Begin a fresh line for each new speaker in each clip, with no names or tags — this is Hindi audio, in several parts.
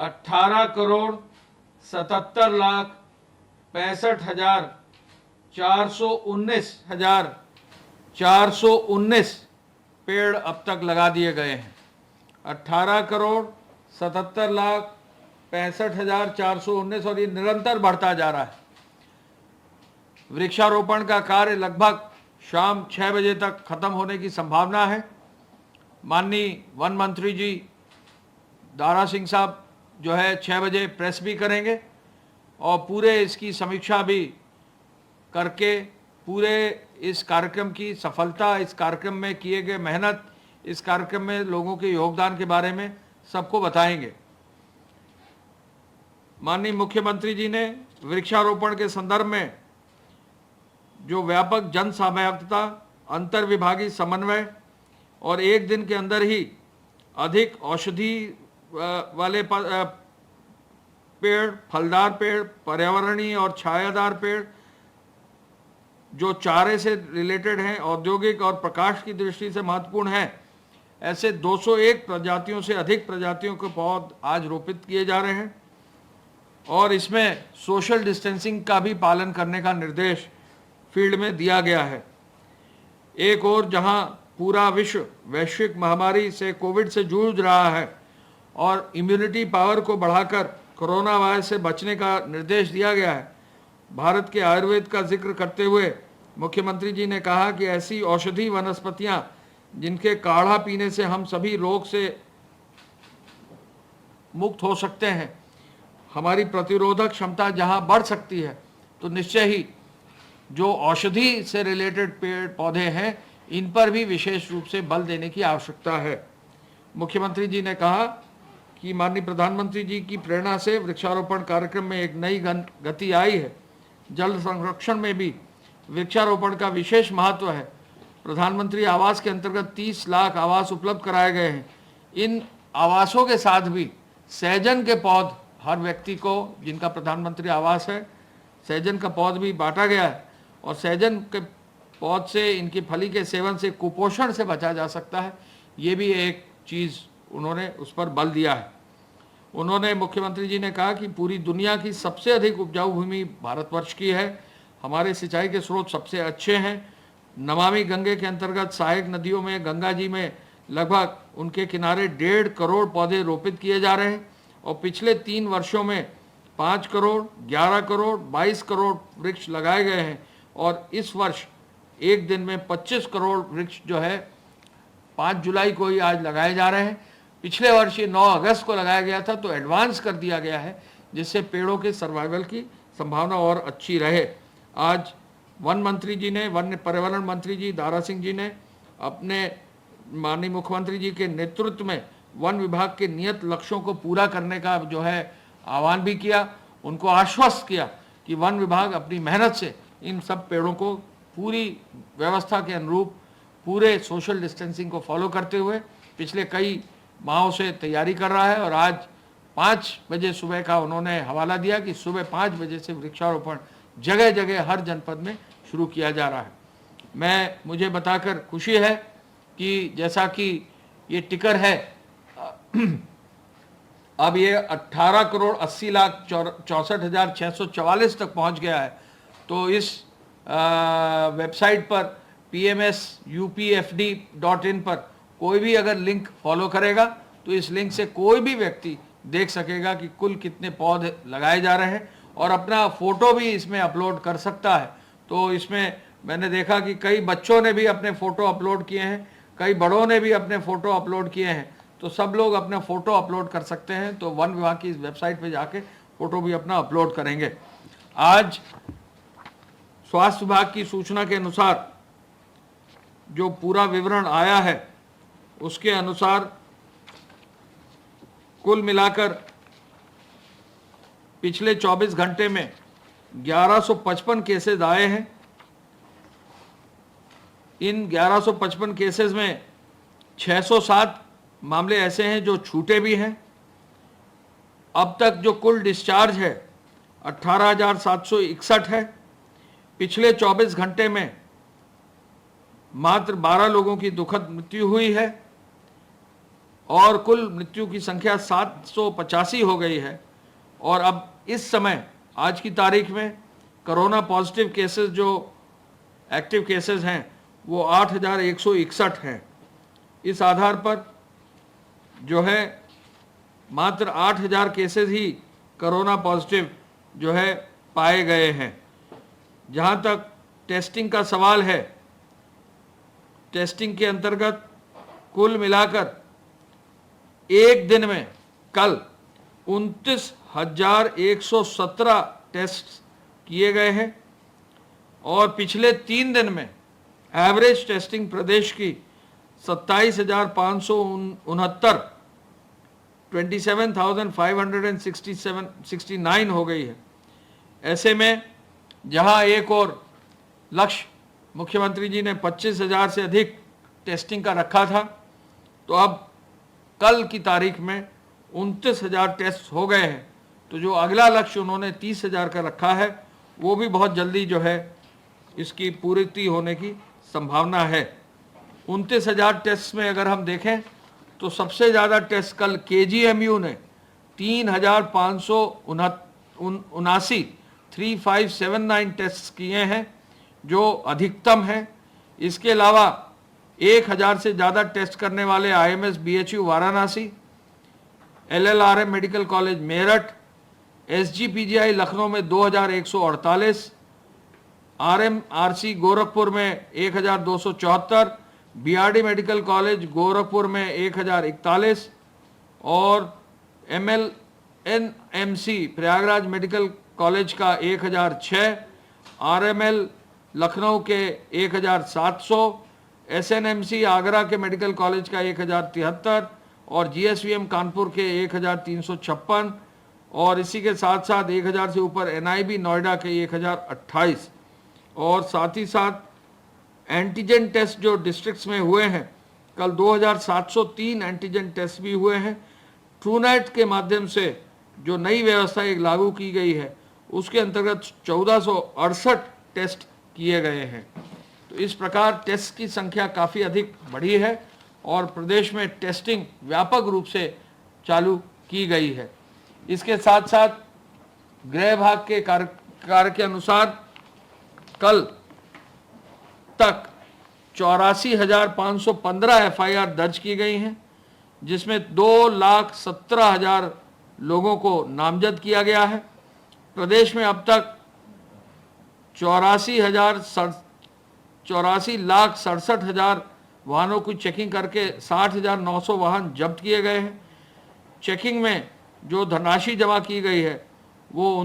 18,67,419 पेड़ अब तक लगा दिए गए हैं। 18,67,65,419 और ये निरंतर बढ़ता जा रहा है। वृक्षारोपण का कार्य लगभग शाम 6 बजे तक खत्म होने की संभावना है। माननीय वन मंत्री जी दारा सिंह साहब जो है 6 बजे प्रेस भी करेंगे और पूरे इसकी समीक्षा भी करके पूरे इस कार्यक्रम की सफलता, इस कार्यक्रम में किए गए मेहनत, इस कार्यक्रम में लोगों के योगदान के बारे में सबको बताएंगे। माननीय मुख्यमंत्री जी ने वृक्षारोपण के संदर्भ में जो व्यापक जन सहभागिता, अंतर विभागीय समन्वय और एक दिन के अंदर ही अधिक औषधि वाले पेड़, फलदार पेड़, पर्यावरणीय और छायादार पेड़ जो चारे से रिलेटेड हैं, औद्योगिक और प्रकाश की दृष्टि से महत्वपूर्ण हैं, ऐसे 201 प्रजातियों से अधिक प्रजातियों के पौध आज रोपित किए जा रहे हैं और इसमें सोशल डिस्टेंसिंग का भी पालन करने का निर्देश फील्ड में दिया गया है। एक और जहां पूरा विश्व वैश्विक महामारी से कोविड से जूझ रहा है और इम्यूनिटी पावर को बढ़ाकर कोरोना वायरस से बचने का निर्देश दिया गया है, भारत के आयुर्वेद का जिक्र करते हुए मुख्यमंत्री जी ने कहा कि ऐसी औषधि वनस्पतियां जिनके काढ़ा पीने से हम सभी रोग से मुक्त हो सकते हैं, हमारी प्रतिरोधक क्षमता जहां बढ़ सकती है, तो निश्चय ही जो औषधि से रिलेटेड पेड़ पौधे हैं इन पर भी विशेष रूप से बल देने की आवश्यकता है। मुख्यमंत्री जी ने कहा कि माननीय प्रधानमंत्री जी की प्रेरणा से वृक्षारोपण कार्यक्रम में एक नई गति आई है। जल संरक्षण में भी वृक्षारोपण का विशेष महत्व है। प्रधानमंत्री आवास के अंतर्गत 30 लाख आवास उपलब्ध कराए गए हैं। इन आवासों के साथ भी सहजन के पौध हर व्यक्ति को, जिनका प्रधानमंत्री आवास है, सहजन का पौध भी बांटा गया है और सहजन के पौध से, इनकी फली के सेवन से कुपोषण से बचा जा सकता है। ये भी एक चीज़ उन्होंने उस पर बल दिया है। उन्होंने, मुख्यमंत्री जी ने कहा कि पूरी दुनिया की सबसे अधिक उपजाऊ भूमि भारतवर्ष की है। हमारे सिंचाई के स्रोत सबसे अच्छे हैं। नमामि गंगे के अंतर्गत सहायक नदियों में, गंगा जी में लगभग उनके किनारे 1.5 करोड़ पौधे रोपित किए जा रहे हैं और पिछले 3 वर्षों में 5 करोड़, 11 करोड़, 22 करोड़ वृक्ष लगाए गए हैं और इस वर्ष एक दिन में 25 करोड़ वृक्ष जो है 5 जुलाई को ही आज लगाए जा रहे हैं। पिछले वर्ष ये 9 अगस्त को लगाया गया था, तो एडवांस कर दिया गया है जिससे पेड़ों के सर्वाइवल की संभावना और अच्छी रहे। आज वन मंत्री जी ने, वन पर्यावरण मंत्री जी दारा सिंह जी ने अपने माननीय मुख्यमंत्री जी के नेतृत्व में वन विभाग के नियत लक्ष्यों को पूरा करने का जो है आह्वान भी किया। उनको आश्वस्त किया कि वन विभाग अपनी मेहनत से इन सब पेड़ों को पूरी व्यवस्था के अनुरूप पूरे सोशल डिस्टेंसिंग को फॉलो करते हुए पिछले कई माहों से तैयारी कर रहा है और आज 5 बजे सुबह का उन्होंने हवाला दिया कि सुबह 5 बजे से वृक्षारोपण जगह जगह हर जनपद में शुरू किया जा रहा है। मुझे बताकर खुशी है कि जैसा कि ये टिकर है अब ये 18,80,64,644 तक पहुंच गया है। तो इस वेबसाइट पर pmsupfd.in पर कोई भी अगर लिंक फॉलो करेगा तो इस लिंक से कोई भी व्यक्ति देख सकेगा कि कुल कितने पौधे लगाए जा रहे हैं और अपना फ़ोटो भी इसमें अपलोड कर सकता है। तो इसमें मैंने देखा कि कई बच्चों ने भी अपने फ़ोटो अपलोड किए हैं, कई बड़ों ने भी अपने फ़ोटो अपलोड किए हैं। तो सब लोग अपना फ़ोटो अपलोड कर सकते हैं। तो वन विभाग की इस वेबसाइट पे जाके फ़ोटो भी अपना अपलोड करेंगे। आज स्वास्थ्य विभाग की सूचना के अनुसार जो पूरा विवरण आया है उसके अनुसार कुल मिलाकर पिछले 24 घंटे में 1155 केसेस आए हैं। इन 1155 केसेस में 607 मामले ऐसे हैं जो छूटे भी हैं। अब तक जो कुल डिस्चार्ज है 18,761 है। पिछले 24 घंटे में मात्र 12 लोगों की दुखद मृत्यु हुई है और कुल मृत्यु की संख्या 785 हो गई है। और अब इस समय आज की तारीख में कोरोना पॉजिटिव केसेस जो एक्टिव केसेस हैं वो 8,161 हैं। इस आधार पर जो है मात्र 8,000 केसेस ही कोरोना पॉजिटिव जो है पाए गए हैं। जहां तक टेस्टिंग का सवाल है, टेस्टिंग के अंतर्गत कुल मिलाकर एक दिन में कल 29,117 टेस्ट किए गए हैं और पिछले 3 दिन में एवरेज टेस्टिंग प्रदेश की 27,569 27,569 हो गई है। ऐसे में जहां एक और लक्ष्य मुख्यमंत्री जी ने 25,000 से अधिक टेस्टिंग का रखा था, तो अब कल की तारीख में 29,000 टेस्ट हो गए हैं। तो जो अगला लक्ष्य उन्होंने 30,000 का रखा है वो भी बहुत जल्दी जो है इसकी पूर्ति होने की संभावना है। 29,000 टेस्ट में अगर हम देखें तो सबसे ज़्यादा टेस्ट कल KGMU ने 3,579 3579 टेस्ट किए हैं, जो अधिकतम है। इसके अलावा 1,000 से ज़्यादा टेस्ट करने वाले IMS BHU Varanasi, LLRM medical college Meerut, SGPGI Lucknow में 2,148, RMRC गोरखपुर में 1,274, BRD मेडिकल कॉलेज गोरखपुर में 1,041 और MLNMC प्रयागराज मेडिकल कॉलेज का 1,006, RML लखनऊ के 1,700, SNMC आगरा के मेडिकल कॉलेज का 1,073 और GSVM कानपुर के 1,356 और इसी के साथ साथ 1,000 से ऊपर NIB नोएडा के 1,028 और साथ ही साथ एंटीजन टेस्ट जो डिस्ट्रिक्ट्स में हुए हैं, कल 2,703 एंटीजन टेस्ट भी हुए हैं। ट्रूनेट के माध्यम से जो नई व्यवस्था एक लागू की गई है उसके अंतर्गत 1,468 टेस्ट किए गए हैं। तो इस प्रकार टेस्ट की संख्या काफ़ी अधिक बढ़ी है और प्रदेश में टेस्टिंग व्यापक रूप से चालू की गई है। इसके साथ साथ गृह विभाग के कार्य के अनुसार कल तक 84,515 FIR दर्ज की गई हैं, जिसमें 2,17,000 लोगों को नामजद किया गया है। प्रदेश में अब तक 84,67,000 वाहनों की चेकिंग करके 60,900 वाहन जब्त किए गए हैं। चेकिंग में जो धनराशि जमा की गई है वो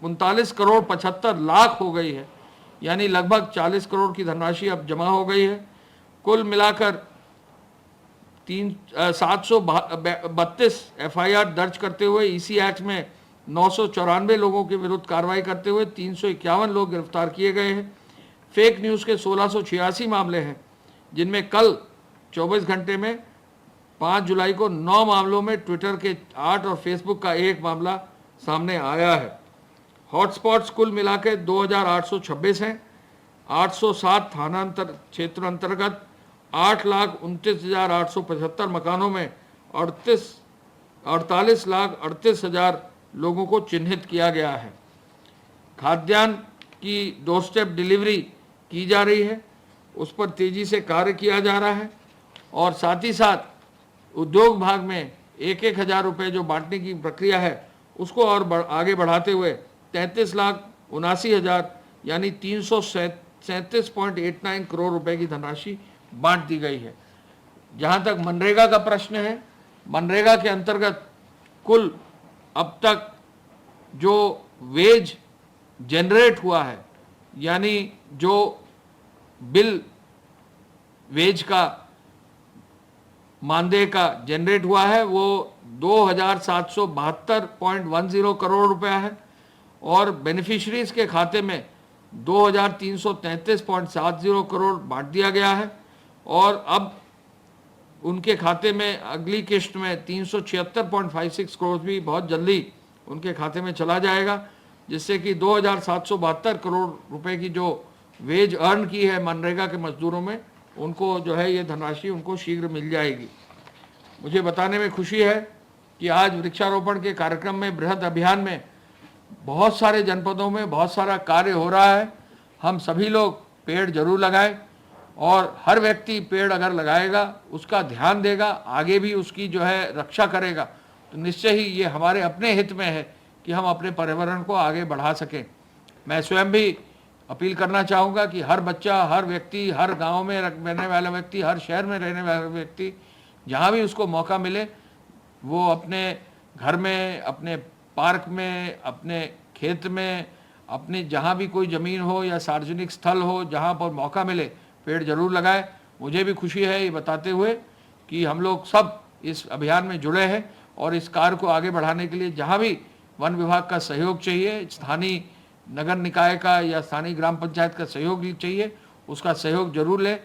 39 करोड़ 75 लाख हो गई है, यानी लगभग 40 करोड़ की धनराशि अब जमा हो गई है। कुल मिलाकर 732 FIR दर्ज करते हुए EC एक्ट में 994 लोगों के विरुद्ध कार्रवाई करते हुए 351 लोग गिरफ्तार किए गए हैं। फेक न्यूज़ के 1686 मामले हैं, जिनमें कल 24 घंटे में 5 जुलाई को 9 मामलों में ट्विटर के 8 और फेसबुक का 1 मामला सामने आया है। हॉटस्पॉट्स कुल मिला के 2,826 हैं। 807 थाना क्षेत्र अंतर्गत 8,29,875 मकानों में 48,38,38,000 लोगों को चिन्हित किया गया है। खाद्यान्न की डोर स्टेप डिलीवरी की जा रही है, उस पर तेजी से कार्य किया जा रहा है और साथ ही साथ उद्योग भाग में 1,000 रुपये जो बांटने की प्रक्रिया है उसको और आगे बढ़ाते हुए 33,79,000 यानी 337.89 करोड़ रुपए की धनराशि बांट दी गई है। जहां तक मनरेगा का प्रश्न है, मनरेगा के अंतर्गत कुल अब तक जो वेज जनरेट हुआ है, यानी जो बिल वेज का मानदेय का जनरेट हुआ है वो 2,772.10 करोड़ रुपया है और बेनिफिशरीज के खाते में 2,333.70 करोड़ बांट दिया गया है और अब उनके खाते में अगली किश्त में 376.56 करोड़ भी बहुत जल्दी उनके खाते में चला जाएगा, जिससे कि 2,772 करोड़ रुपए की जो वेज अर्न की है मनरेगा के मजदूरों में उनको जो है ये धनराशि उनको शीघ्र मिल जाएगी। मुझे बताने में खुशी है कि आज वृक्षारोपण के कार्यक्रम में, बृहद अभियान में बहुत सारे जनपदों में बहुत सारा कार्य हो रहा है। हम सभी लोग पेड़ जरूर लगाएं और हर व्यक्ति पेड़ अगर लगाएगा, उसका ध्यान देगा, आगे भी उसकी जो है रक्षा करेगा, तो निश्चय ही ये हमारे अपने हित में है कि हम अपने पर्यावरण को आगे बढ़ा सकें। मैं स्वयं भी अपील करना चाहूँगा कि हर बच्चा, हर व्यक्ति, हर गांव में रहने वाला व्यक्ति, हर शहर में रहने वाला व्यक्ति, जहाँ भी उसको मौका मिले, वो अपने घर में, अपने पार्क में, अपने खेत में, अपने जहाँ भी कोई ज़मीन हो या सार्वजनिक स्थल हो, जहाँ पर मौका मिले, पेड़ जरूर लगाए। मुझे भी खुशी है ये बताते हुए कि हम लोग सब इस अभियान में जुड़े हैं और इस कार्य को आगे बढ़ाने के लिए जहाँ भी वन विभाग का सहयोग चाहिए, स्थानीय नगर निकाय का या स्थानीय ग्राम पंचायत का सहयोग चाहिए, उसका सहयोग जरूर लें।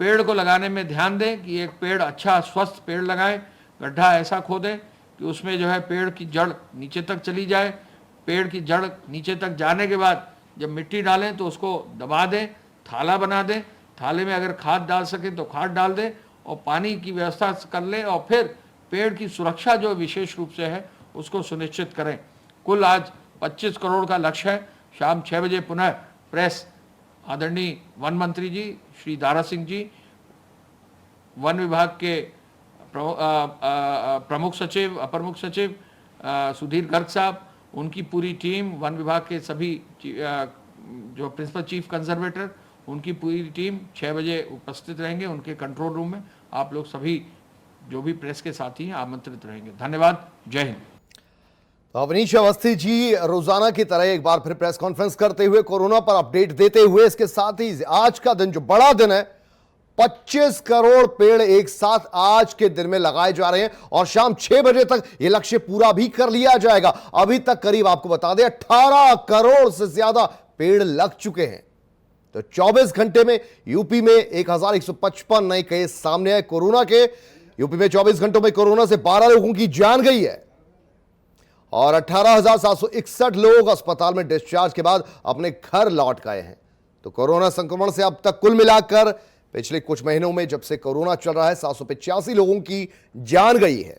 पेड़ को लगाने में ध्यान दें कि एक पेड़ अच्छा स्वस्थ पेड़ लगाएं, गड्ढा ऐसा खोदें कि उसमें जो है पेड़ की जड़ नीचे तक चली जाए। पेड़ की जड़ नीचे तक जाने के बाद जब मिट्टी डालें तो उसको दबा दें, थाला बना दें, थाले में अगर खाद डाल सकें तो खाद डाल दें और पानी की व्यवस्था कर लें और फिर पेड़ की सुरक्षा जो विशेष रूप से है उसको सुनिश्चित करें। कुल आज 25 करोड़ का लक्ष्य है। शाम 6 बजे पुनः प्रेस आदरणीय वन मंत्री जी श्री दारा सिंह जी, वन विभाग के प्रमुख सचिव, अपर मुख्य सचिव सुधीर गर्ग साहब, उनकी पूरी टीम, वन विभाग के सभी जो प्रिंसिपल चीफ कंजर्वेटर, उनकी पूरी टीम 6 बजे उपस्थित रहेंगे उनके कंट्रोल रूम में। आप लोग सभी जो भी प्रेस के साथी हैं आमंत्रित रहेंगे। धन्यवाद। जय हिंद।
तो अवनीश अवस्थी जी रोजाना की तरह एक बार फिर प्रेस कॉन्फ्रेंस करते हुए कोरोना पर अपडेट देते हुए, इसके साथ ही आज का दिन जो बड़ा दिन है, 25 करोड़ पेड़ एक साथ आज के दिन में लगाए जा रहे हैं और शाम 6 बजे तक यह लक्ष्य पूरा भी कर लिया जाएगा। अभी तक करीब आपको बता दें 18 करोड़ से ज्यादा पेड़ लग चुके हैं। तो 24 घंटे में यूपी में 1155 नए केस सामने आए कोरोना के। यूपी में 24 घंटों में कोरोना से 12 लोगों की जान गई है और 18,761 लोग अस्पताल में डिस्चार्ज के बाद अपने घर लौट गए हैं। तो कोरोना संक्रमण से अब तक कुल मिलाकर पिछले कुछ महीनों में जब से कोरोना चल रहा है 785 लोगों की जान गई है।